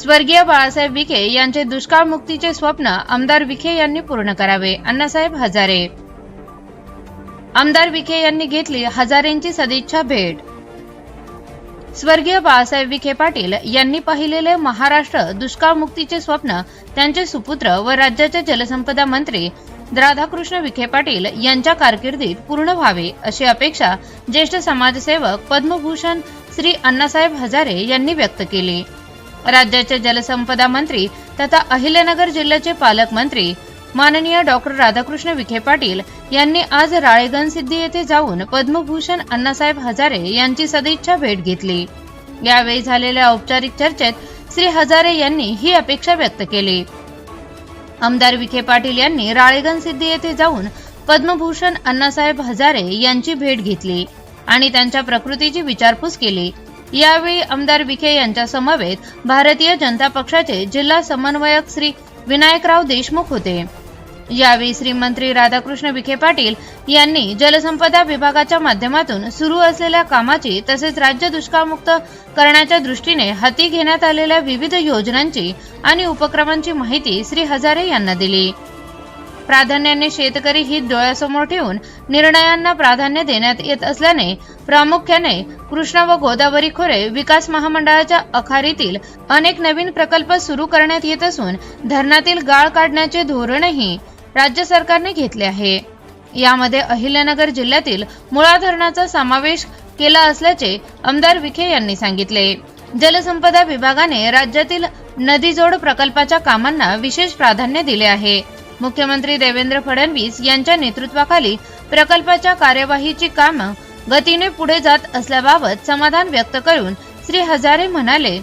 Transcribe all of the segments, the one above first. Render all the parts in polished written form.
स्वर्गीय बाळासाहेब विखे यांचे दुष्काळ मुक्तीचे स्वप्न आमदार विखे यांनी पूर्ण करावे. अण्णासाहेब हजारे. आमदार विखे यांनी घेतली हजारेंची सदिच्छा भेट. स्वर्गीय बाळासाहेब विखे पाटील यांनी पाहिलेले महाराष्ट्र दुष्काळ मुक्तीचे स्वप्न त्यांचे सुपुत्र व राज्याचे जलसंपदा मंत्री राधाकृष्ण विखे पाटील यांच्या कारकिर्दीत पूर्ण व्हावे अशी अपेक्षा ज्येष्ठ समाजसेवक पद्मभूषण श्री अण्णासाहेब हजारे यांनी व्यक्त केली. राज्याचे जलसंपदा मंत्री तथा अहिल्यानगर जिल्ह्याचे पालकमंत्री माननीय डॉक्टर राधाकृष्ण विखे पाटील यांनी आज राळेगणसिद्धी येथे जाऊन पद्मभूषण अण्णासाहेब हजारे यांची सदिच्छा भेट घेतली. यावेळी झालेल्या औपचारिक चर्चेत श्री हजारे यांनी ही अपेक्षा व्यक्त केली. आमदार विखे पाटील यांनी राळेगणसिद्धी येथे जाऊन पद्मभूषण अण्णासाहेब हजारे यांची भेट घेतली आणि त्यांच्या प्रकृतीची विचारपूस केली. यावेळी आमदार विखे यांच्या समवेत भारतीय जनता पक्षाचे जिल्हा समन्वयक श्री विनायकराव देशमुख होते. यावेळी श्री मंत्री राधाकृष्ण विखे पाटील यांनी जलसंपदा विभागाच्या माध्यमातून सुरू असलेल्या कामाची तसेच राज्य दुष्काळमुक्त करण्याच्या दृष्टीने हाती घेण्यात आलेल्या विविध योजनांची आणि उपक्रमांची माहिती श्री हजारे यांना दिली. प्राधान्याने शेतकरी हित डोळ्यासमोर ठेवून निर्णयांना प्राधान्य देण्यात येत असल्याने प्रामुख्याने कृष्णा व गोदावरी खोरे विकास महामंडळाच्या आखारीतील अनेक नवीन प्रकल्प सुरू करण्यात येत असून धरणातील गाळ काढण्याचे धोरणही राज्य सरकारने घेतले आहे. यामध्ये अहिल्यानगर जिल्ह्यातील मुळा धरणाचा समावेश केला असल्याचे आमदार विखे यांनी सांगितले. जलसंपदा विभागाने राज्यातील नदीजोड प्रकल्पाच्या कामांना विशेष प्राधान्य दिले आहे. मुख्यमंत्री देवेंद्र फडणवीस यांच्या नेतृत्वाखाली प्रकल्पाच्या कार्यवाहीची कामं गतीने पुढे जात असल्याबाबत समाधान व्यक्त करून श्री हजारे म्हणाले,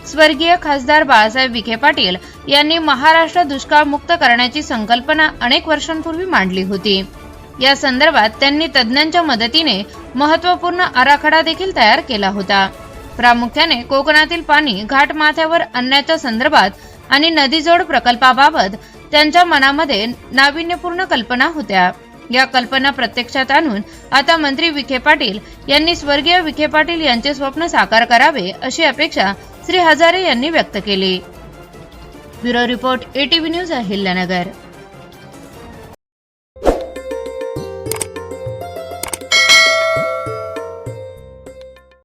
स्वर्गीय खासदार बाळासाहेब विखे पाटील यांनी महाराष्ट्र दुष्काळ मुक्त करण्याची संकल्पना अनेक वर्षांपूर्वी मांडली होती. या संदर्भात त्यांनी तज्ज्ञांच्या मदतीने महत्त्वपूर्ण आराखडा देखील तयार केला होता. प्रामुख्याने कोकणातील पाणी घाटमाथ्यावर आणण्याच्या संदर्भात आणि नदीजोड प्रकल्पाबाबत त्यांच्या मनामध्ये नाविन्यपूर्ण कल्पना होत्या. या कल्पना प्रत्यक्षात आणून आता मंत्री विखे पाटील यांनी स्वर्गीय विखे पाटील यांचे स्वप्न साकार करावे अशी अपेक्षा श्री हजारे यांनी व्यक्त केली. Bureau report ATV news Ahilyanagar.